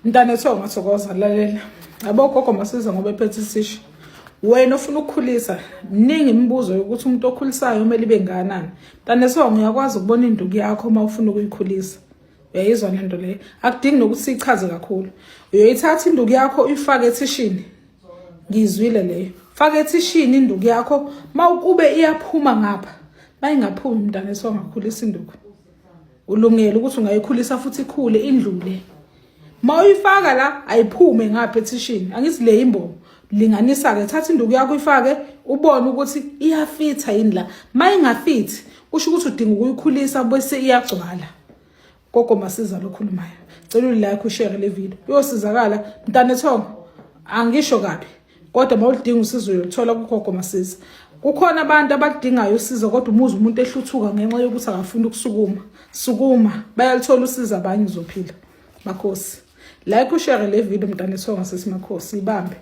Mntana ethu ngathokoza lalela. Yabo gogo Masiza ngoba ephethe isisho. Wena ufuna ukukhulisa, ningi imibuzo yokuthi umuntu okhulisayo kumele ibe nganani. Mntana ethu ngiyakwazi ukubona induku yakho uma ufuna ukuyikhulisa. Uyayizwa lento leyo. Akudingi nokuthi sichaze kakhulu. Uyoyithatha induku yakho uyifake ethishini. Ngizwile leyo. Faka ethishini induku yakho, mawukube iyaphuma ngapha. Mayingaphumi mntana ethu ngakhulisa induku. Ulungele ukuthi ungayikhulisa futhi ikhule indlule. Mawuyifaka la ayiphume ngapha ethishini. Angithi le imbobo linganisa ke thatha induku yakho uyifake ubone ukuthi iyafitha yini la. Mayingafithi usho ukuthi udinga ukuyikhulisa bese iyagcwala. Gogo Masiza lokhulumayo. Cela ulike ushare le video. Uyosizakala mntana ethu angisho kabi. Kodwa mawudinga usizo uyothola kugogo Masiza. Kukhona abantu abadingayo usizo kodwa umuzi umuntu ehluthuka ngenxa yokuthi akafuni ukusukuma. Sukuma bayalithola usizo abanye uzophila. Makhosi. Like ushare le video mntana ethu ngasesimakhosi ibambe.